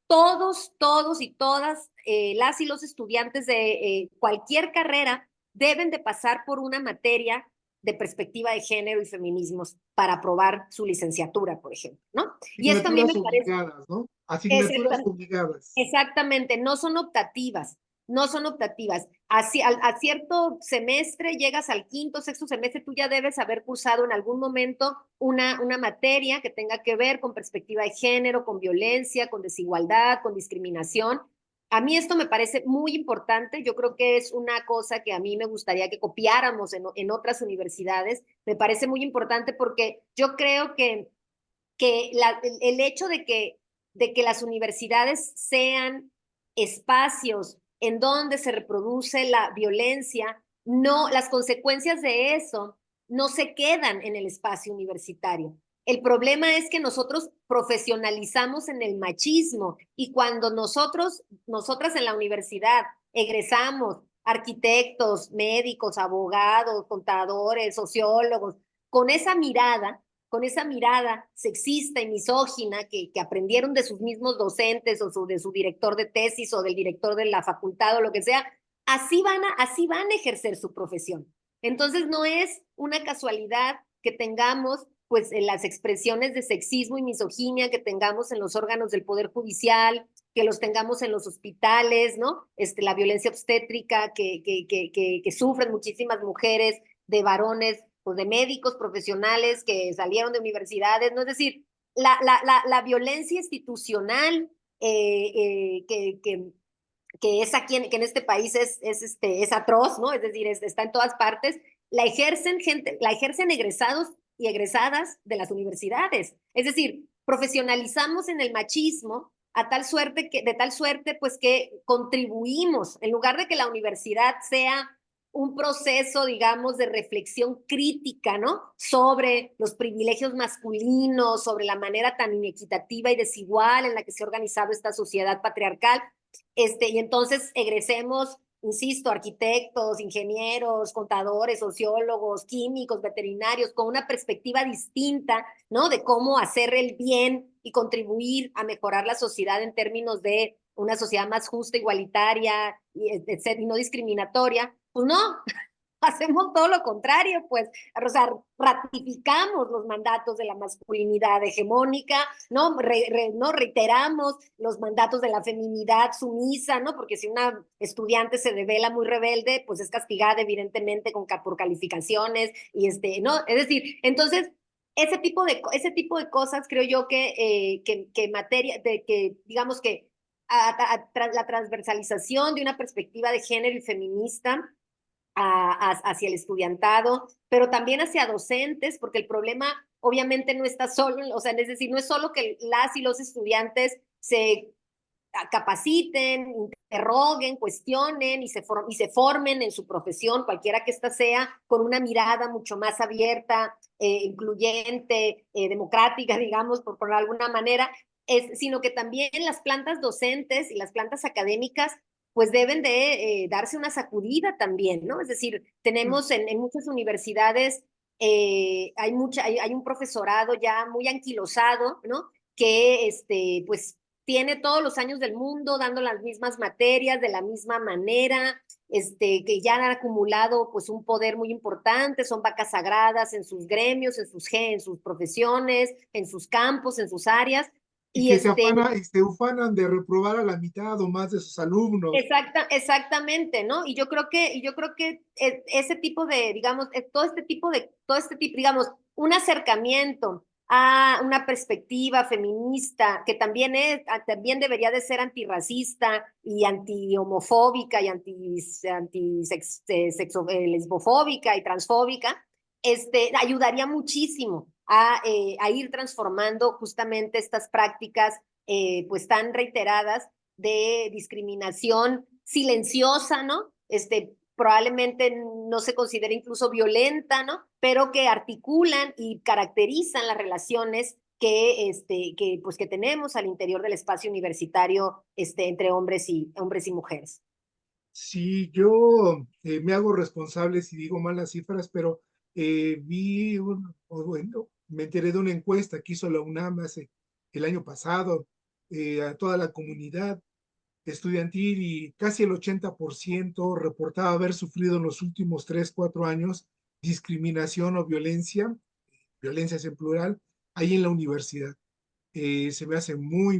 todos y todas las y los estudiantes de cualquier carrera deben de pasar por una materia de perspectiva de género y feminismos para aprobar su licenciatura, por ejemplo, ¿no? Y esto a mí me Asignaturas parece obligadas, ¿no? Asignaturas exactamente, obligadas. exactamente, no son optativas, no son optativas. A cierto semestre, llegas al quinto, sexto semestre, tú ya debes haber cursado en algún momento una materia que tenga que ver con perspectiva de género, con violencia, con desigualdad, con discriminación. A mí esto me parece muy importante, yo creo que es una cosa que a mí me gustaría que copiáramos en otras universidades, me parece muy importante porque yo creo que el hecho de que las universidades sean espacios en donde se reproduce la violencia, no, las consecuencias de eso no se quedan en el espacio universitario. El problema es que nosotros profesionalizamos en el machismo y cuando nosotras en la universidad egresamos arquitectos, médicos, abogados, contadores, sociólogos, con esa mirada, con esa mirada sexista y misógina que aprendieron de sus mismos docentes o de su director de tesis o del director de la facultad o lo que sea, así van a ejercer su profesión. Entonces no es una casualidad que tengamos pues las expresiones de sexismo y misoginia que tengamos en los órganos del Poder Judicial, que los tengamos en los hospitales, ¿no? La violencia obstétrica que sufren muchísimas mujeres, de varones o de médicos profesionales que salieron de universidades, ¿no? Es decir, la violencia institucional que es aquí, que en este país es atroz, ¿no? Es decir, está en todas partes, la ejercen egresados y egresadas de las universidades. Es decir, profesionalizamos en el machismo de tal suerte, pues que contribuimos, en lugar de que la universidad sea un proceso, digamos, de reflexión crítica, ¿no? Sobre los privilegios masculinos, sobre la manera tan inequitativa y desigual en la que se ha organizado esta sociedad patriarcal. Y entonces egresemos, insisto, arquitectos, ingenieros, contadores, sociólogos, químicos, veterinarios, con una perspectiva distinta, ¿no? De cómo hacer el bien y contribuir a mejorar la sociedad en términos de una sociedad más justa, igualitaria y no discriminatoria. Pues no, hacemos todo lo contrario, pues, o sea, ratificamos los mandatos de la masculinidad hegemónica, ¿no? No reiteramos los mandatos de la feminidad sumisa, ¿no? Porque si una estudiante se revela muy rebelde, pues es castigada evidentemente por calificaciones y ¿no? Es decir, entonces, ese tipo de cosas creo yo que digamos que la transversalización de una perspectiva de género y feminista hacia el estudiantado, pero también hacia docentes, porque el problema obviamente no está solo, o sea, es decir, no es solo que las y los estudiantes se capaciten, interroguen, cuestionen y se formen en su profesión, cualquiera que ésta sea, con una mirada mucho más abierta, incluyente, democrática, digamos, por alguna manera, sino que también las plantas docentes y las plantas académicas pues deben de darse una sacudida también, ¿no? Es decir, tenemos en muchas universidades, hay un profesorado ya muy anquilosado, ¿no? Que pues tiene todos los años del mundo dando las mismas materias de la misma manera, que ya han acumulado pues un poder muy importante, son vacas sagradas en sus gremios, en sus profesiones, en sus campos, en sus áreas, Y Y que se ufanan de reprobar a la mitad o más de sus alumnos. exactamente, ¿no? Y yo creo que ese tipo de, digamos, todo este tipo, digamos, un acercamiento a una perspectiva feminista que también también debería de ser antirracista y antihomofóbica y lesbofóbica y transfóbica, ayudaría muchísimo a ir transformando justamente estas prácticas pues tan reiteradas de discriminación silenciosa, ¿no? Probablemente no se considere incluso violenta, ¿no? Pero que articulan y caracterizan las relaciones pues, que tenemos al interior del espacio universitario entre hombres y mujeres. Sí, yo me hago responsable si digo malas cifras, pero bueno, me enteré de una encuesta que hizo la UNAM el año pasado a toda la comunidad estudiantil y casi el 80% reportaba haber sufrido en los últimos 3, 4 años discriminación o violencia, violencias en plural, ahí en la universidad. Se me hace muy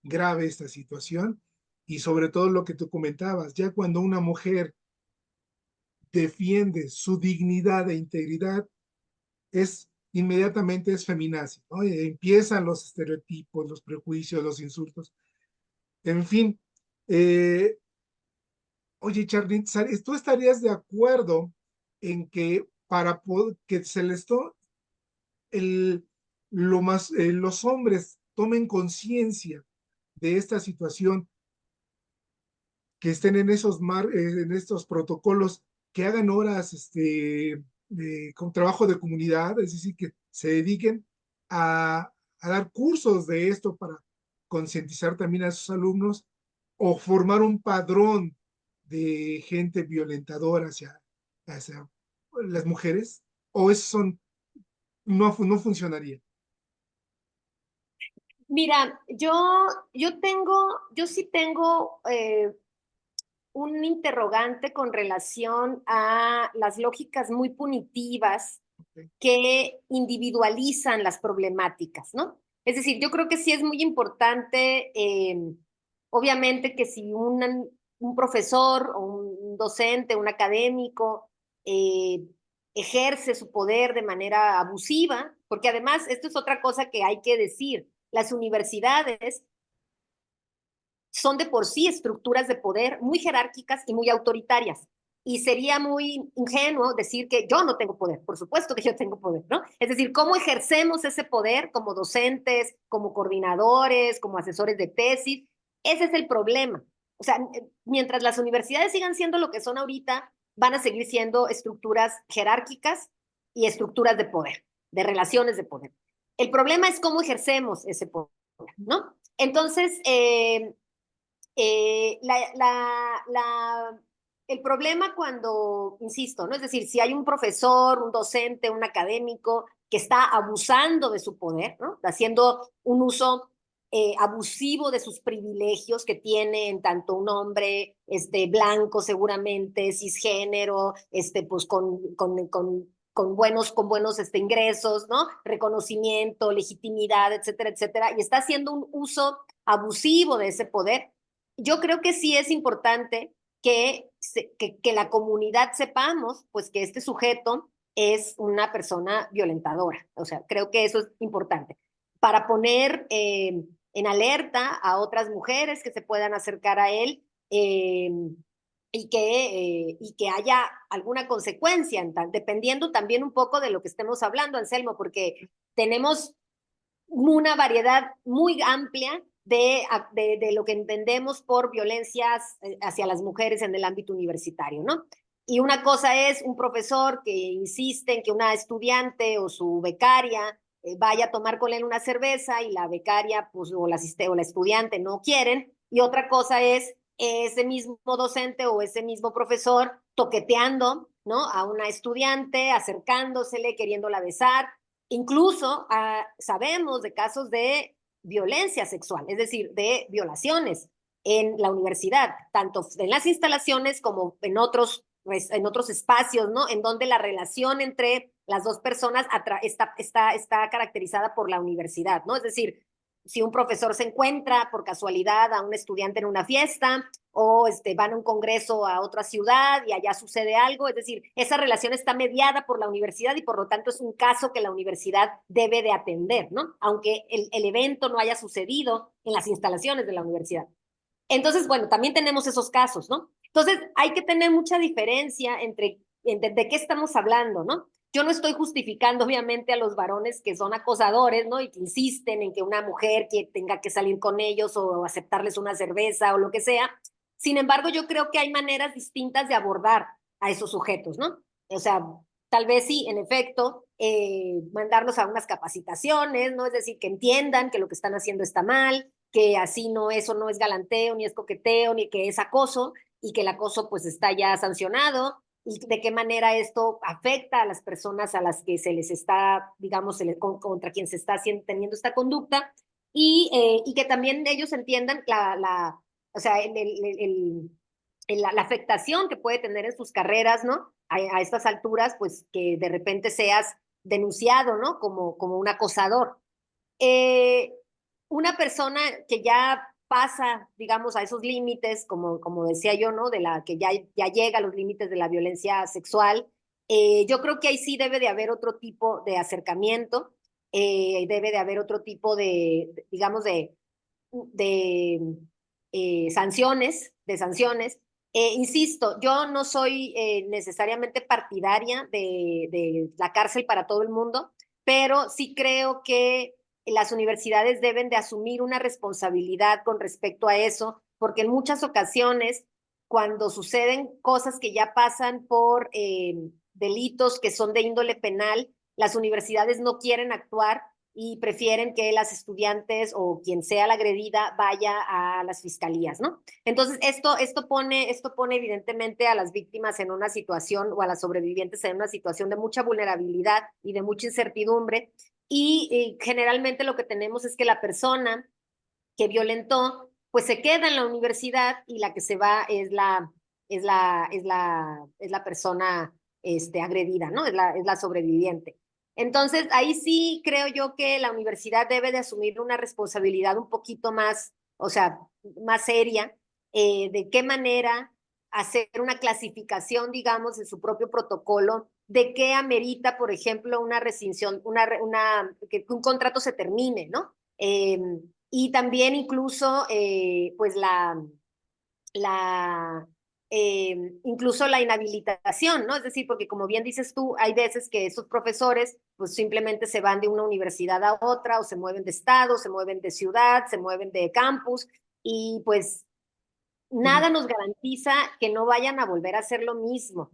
grave esta situación y sobre todo lo que tú comentabas, ya cuando una mujer defiende su dignidad e integridad, inmediatamente es feminazi, ¿no? Empiezan los estereotipos, los prejuicios, los insultos, en fin. Eh, Oye, Charly, ¿tú estarías de acuerdo en que para que el, los hombres tomen conciencia de esta situación, que estén en en estos protocolos, que hagan horas con trabajo de comunidad, es decir, que se dediquen a dar cursos de esto para concientizar también a sus alumnos o formar un padrón de gente violentadora hacia las mujeres? ¿O eso no funcionaría? Mira, yo sí tengo un interrogante con relación a las lógicas muy punitivas Ok. que individualizan las problemáticas, ¿no? Es decir, yo creo que sí es muy importante, obviamente, que si un profesor o un docente, un académico, eh, ejerce su poder de manera abusiva, porque además esto es otra cosa que hay que decir, las universidades son de por sí estructuras de poder muy jerárquicas y muy autoritarias. Y sería muy ingenuo decir que yo no tengo poder. Por supuesto que yo tengo poder, ¿no? Es decir, cómo ejercemos ese poder como docentes, como coordinadores, como asesores de tesis. Ese es el problema. O sea, mientras las universidades sigan siendo lo que son ahorita, van a seguir siendo estructuras jerárquicas y estructuras de poder, de relaciones de poder. El problema es cómo ejercemos ese poder, ¿no? Entonces, eh, la, la, la, el problema cuando, insisto, ¿no? Es decir, si hay un profesor, un docente, un académico que está abusando de su poder, ¿no? Haciendo un uso abusivo de sus privilegios que tiene en tanto un hombre blanco seguramente, cisgénero, pues con buenos ingresos, ¿no? Reconocimiento, legitimidad, etcétera, etcétera, y está haciendo un uso abusivo de ese poder. Yo creo que sí es importante que la comunidad sepamos, pues, que este sujeto es una persona violentadora. O sea, creo que eso es importante para poner en alerta a otras mujeres que se puedan acercar a él y que haya alguna consecuencia, dependiendo también un poco de lo que estemos hablando, Anselmo, porque tenemos una variedad muy amplia de lo que entendemos por violencias hacia las mujeres en el ámbito universitario, ¿no? Y una cosa es un profesor que insiste en que una estudiante o su becaria vaya a tomar con él una cerveza y la becaria pues, o la estudiante no quieren. Y otra cosa es ese mismo docente o ese mismo profesor toqueteando, ¿no? A una estudiante, acercándosele, queriéndola besar. Incluso sabemos de casos de violencia sexual, es decir, de violaciones en la universidad, tanto en las instalaciones como en otros espacios, ¿no? En donde la relación entre las dos personas está caracterizada por la universidad, ¿no? Es decir, si un profesor se encuentra por casualidad a un estudiante en una fiesta o van a un congreso a otra ciudad y allá sucede algo, es decir, esa relación está mediada por la universidad y por lo tanto es un caso que la universidad debe de atender, ¿no? Aunque el evento no haya sucedido en las instalaciones de la universidad. Entonces, bueno, también tenemos esos casos, ¿no? Entonces, hay que tener mucha diferencia entre de qué estamos hablando, ¿no? Yo no estoy justificando, obviamente, a los varones que son acosadores, ¿no? Y que insisten en que una mujer que tenga que salir con ellos o aceptarles una cerveza o lo que sea. Sin embargo, yo creo que hay maneras distintas de abordar a esos sujetos, ¿no? O sea, tal vez sí, en efecto, mandarlos a unas capacitaciones, ¿no? Es decir, que entiendan que lo que están haciendo está mal, que así no, eso no es galanteo, ni es coqueteo, ni que es acoso, y que el acoso pues está ya sancionado, y de qué manera esto afecta a las personas a las que se les está, digamos, contra quien se está teniendo esta conducta, y que también ellos entiendan o sea, la afectación que puede tener en sus carreras, ¿no? A estas alturas, pues que de repente seas denunciado, ¿no? Como un acosador. Eh, una persona que ya pasa, digamos, a esos límites, como decía yo, ¿no? De la que ya llega a los límites de la violencia sexual, yo creo que ahí sí debe de haber otro tipo de acercamiento, debe de haber otro tipo digamos, de sanciones. Insisto, yo no soy necesariamente partidaria de la cárcel para todo el mundo, pero sí creo que las universidades deben de asumir una responsabilidad con respecto a eso, porque en muchas ocasiones, cuando suceden cosas que ya pasan por delitos que son de índole penal, las universidades no quieren actuar y prefieren que las estudiantes o quien sea la agredida vaya a las fiscalías, ¿no? Entonces, esto pone evidentemente a las víctimas en una situación o a las sobrevivientes en una situación de mucha vulnerabilidad y de mucha incertidumbre. Y generalmente lo que tenemos es que la persona que violentó, pues se queda en la universidad y la que se va es la persona agredida, ¿no? Es la sobreviviente. Entonces, ahí sí creo yo que la universidad debe de asumir una responsabilidad un poquito más, o sea, más seria, de qué manera hacer una clasificación, digamos, de su propio protocolo, de qué amerita, por ejemplo, una rescisión, que un contrato se termine, ¿no? Y también incluso, pues incluso la inhabilitación, ¿no? Es decir, porque como bien dices tú, hay veces que esos profesores pues simplemente se van de una universidad a otra o se mueven de estado, se mueven de ciudad, se mueven de campus y pues Sí, nada nos garantiza que no vayan a volver a hacer lo mismo.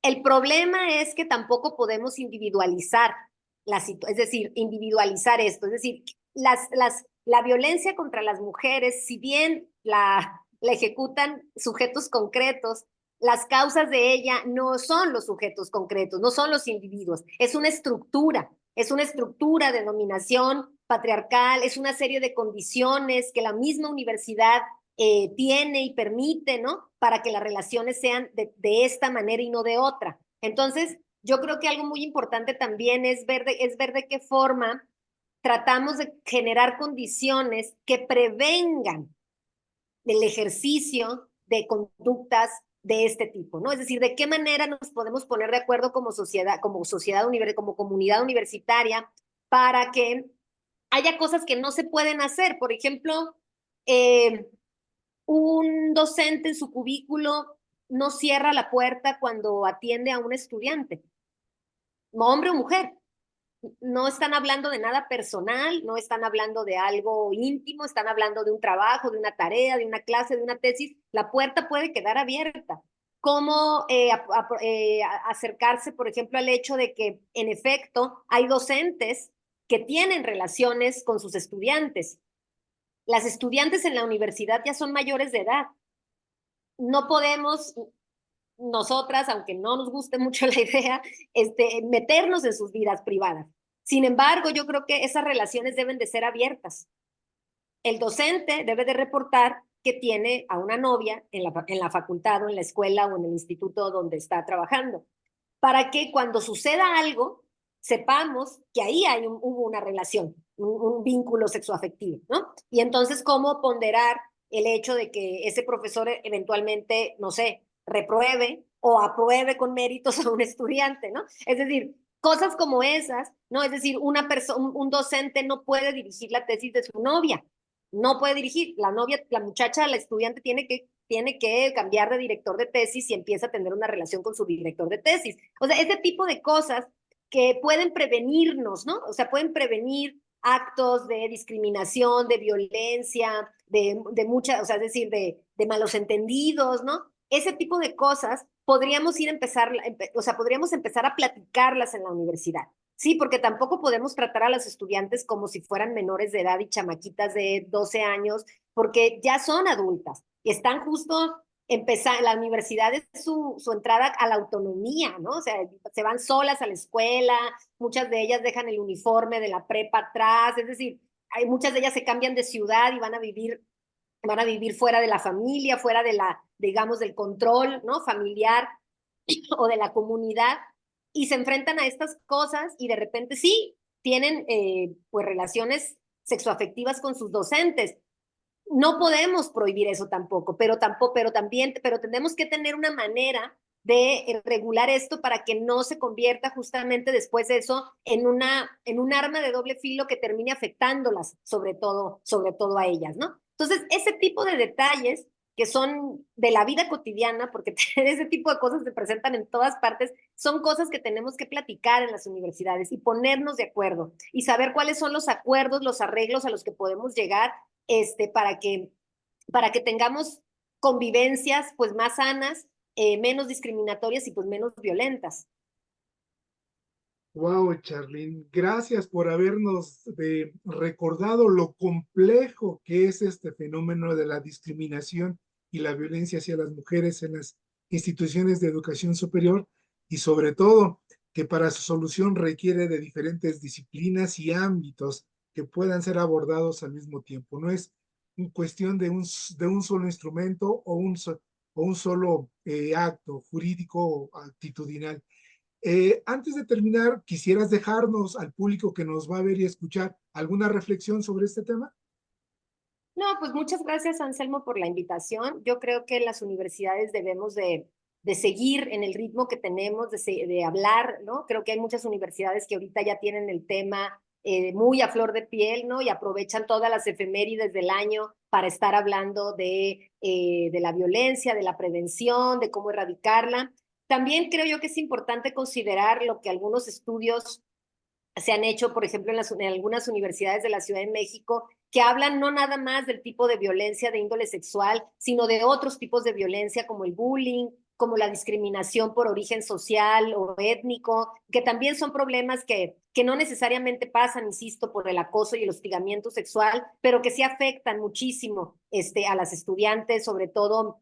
El problema es que tampoco podemos individualizar es decir, individualizar esto, es decir, la violencia contra las mujeres, si bien la ejecutan sujetos concretos, las causas de ella no son los sujetos concretos, no son los individuos, es una estructura de dominación patriarcal, es una serie de condiciones que la misma universidad tiene y permite, ¿no? Para que las relaciones sean de esta manera y no de otra. Entonces, yo creo que algo muy importante también es ver de qué forma tratamos de generar condiciones que prevengan el ejercicio de conductas de este tipo, ¿no? Es decir, de qué manera nos podemos poner de acuerdo como comunidad universitaria para que haya cosas que no se pueden hacer. Por ejemplo, eh, un docente en su cubículo no cierra la puerta cuando atiende a un estudiante, hombre o mujer. No están hablando de nada personal, no están hablando de algo íntimo, están hablando de un trabajo, de una tarea, de una clase, de una tesis. La puerta puede quedar abierta. ¿Cómo acercarse, por ejemplo, al hecho de que, en efecto, hay docentes que tienen relaciones con sus estudiantes? Las estudiantes en la universidad ya son mayores de edad. No podemos nosotras, aunque no nos guste mucho la idea, meternos en sus vidas privadas. Sin embargo, yo creo que esas relaciones deben de ser abiertas. El docente debe de reportar que tiene a una novia en la facultad o en la escuela o en el instituto donde está trabajando, para que cuando suceda algo, sepamos que ahí hubo una relación. un vínculo sexoafectivo, ¿no? Y entonces, ¿cómo ponderar el hecho de que ese profesor eventualmente, no sé, repruebe o apruebe con méritos a un estudiante, ¿no? Es decir, cosas como esas, ¿no? Es decir, un docente no puede dirigir la tesis de su novia, no puede dirigir, la novia, la muchacha, la estudiante tiene que cambiar de director de tesis y empieza a tener una relación con su director de tesis. O sea, ese tipo de cosas que pueden prevenirnos, ¿no? O sea, pueden prevenir actos de discriminación, de violencia, de muchas, o sea, es decir, de malos entendidos, ¿no? Ese tipo de cosas podríamos o sea, podríamos empezar a platicarlas en la universidad. Sí, porque tampoco podemos tratar a los estudiantes como si fueran menores de edad y chamaquitas de 12 años, porque ya son adultas y están justo empezar, la universidad es su entrada a la autonomía, ¿no? O sea, se van solas a la escuela, muchas de ellas dejan el uniforme de la prepa atrás, es decir, hay muchas de ellas se cambian de ciudad y van a vivir fuera de la familia, fuera de la, digamos, del control, ¿no? Familiar o de la comunidad, y se enfrentan a estas cosas y de repente sí, tienen pues relaciones sexoafectivas con sus docentes. No podemos prohibir eso pero tenemos que tener una manera de regular esto para que no se convierta justamente después de eso en un arma de doble filo que termine afectándolas, sobre todo a ellas, ¿no? Entonces, ese tipo de detalles que son de la vida cotidiana, porque ese tipo de cosas se presentan en todas partes, son cosas que tenemos que platicar en las universidades y ponernos de acuerdo y saber cuáles son los acuerdos, los arreglos a los que podemos llegar para que tengamos convivencias pues más sanas, menos discriminatorias y pues menos violentas. Wow, Charlene, gracias por habernos recordado lo complejo que es este fenómeno de la discriminación y la violencia hacia las mujeres en las instituciones de educación superior y sobre todo que para su solución requiere de diferentes disciplinas y ámbitos que puedan ser abordados al mismo tiempo. No es cuestión de un solo instrumento o un solo acto jurídico o actitudinal. Antes de terminar, ¿quisieras dejarnos al público que nos va a ver y escuchar alguna reflexión sobre este tema? No, pues muchas gracias, Anselmo, por la invitación. Yo creo que en las universidades debemos de seguir en el ritmo que tenemos, de hablar, ¿no? Creo que hay muchas universidades que ahorita ya tienen el tema muy a flor de piel, ¿no? Y aprovechan todas las efemérides del año para estar hablando de la violencia, de la prevención, de cómo erradicarla. También creo yo que es importante considerar lo que algunos estudios se han hecho, por ejemplo, en algunas universidades de la Ciudad de México, que hablan no nada más del tipo de violencia de índole sexual, sino de otros tipos de violencia como el bullying, como la discriminación por origen social o étnico, que también son problemas que no necesariamente pasan, insisto, por el acoso y el hostigamiento sexual, pero que sí afectan muchísimo a las estudiantes, sobre todo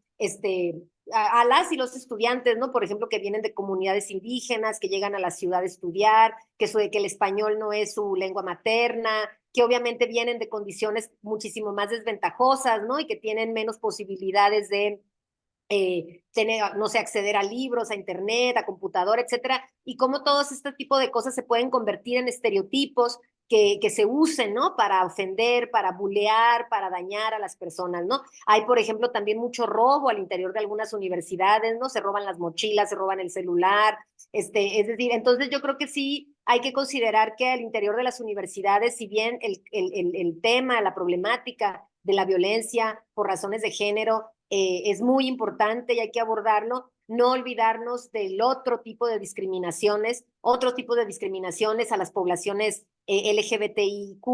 a las y los estudiantes, ¿no? Por ejemplo, que vienen de comunidades indígenas, que llegan a la ciudad a estudiar, que el español no es su lengua materna, que obviamente vienen de condiciones muchísimo más desventajosas, ¿no? Y que tienen menos posibilidades de tener, no sé, acceder a libros, a internet, a computadora, etcétera, y cómo todos este tipo de cosas se pueden convertir en estereotipos que se usen, ¿no? Para ofender, para bulear, para dañar a las personas, ¿no? Hay, por ejemplo, también mucho robo al interior de algunas universidades, ¿no? Se roban las mochilas, se roban el celular, es decir, entonces yo creo que sí hay que considerar que al interior de las universidades, si bien el tema, la problemática de la violencia por razones de género es muy importante y hay que abordarlo, no olvidarnos del otro tipo de discriminaciones a las poblaciones LGBTIQ,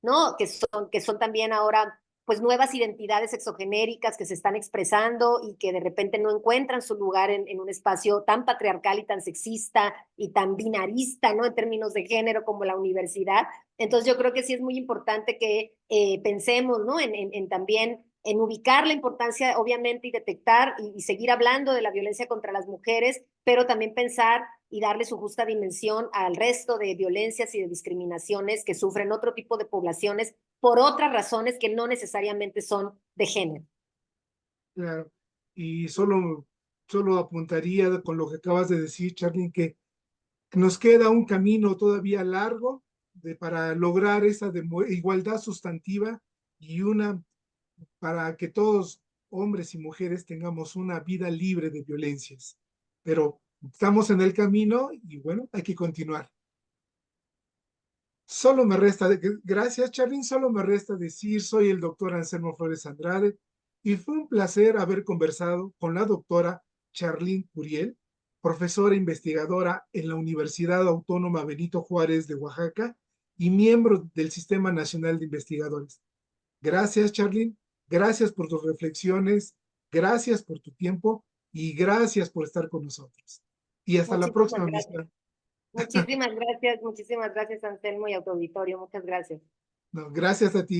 ¿no? Que son también ahora pues nuevas identidades exogenéricas que se están expresando y que de repente no encuentran su lugar en un espacio tan patriarcal y tan sexista y tan binarista, ¿no? En términos de género como la universidad. Entonces yo creo que sí es muy importante que pensemos, ¿no? En también en ubicar la importancia, obviamente, y detectar y seguir hablando de la violencia contra las mujeres, pero también pensar y darle su justa dimensión al resto de violencias y de discriminaciones que sufren otro tipo de poblaciones por otras razones que no necesariamente son de género. Claro. Y solo apuntaría con lo que acabas de decir, Charlene, que nos queda un camino todavía largo para lograr esa igualdad sustantiva y para que todos, hombres y mujeres, tengamos una vida libre de violencias. Pero estamos en el camino y bueno, hay que continuar. Solo me resta, gracias Charlene, solo me resta decir, soy el doctor Anselmo Flores Andrade y fue un placer haber conversado con la doctora Charlene Curiel, profesora investigadora en la Universidad Autónoma Benito Juárez de Oaxaca y miembro del Sistema Nacional de Investigadores. Gracias Charlene, gracias por tus reflexiones, gracias por tu tiempo y gracias por estar con nosotros. Y hasta la Muchísimas próxima gracias. misión. Muchísimas gracias, Anselmo y a tu auditorio. Muchas gracias. No, gracias a ti.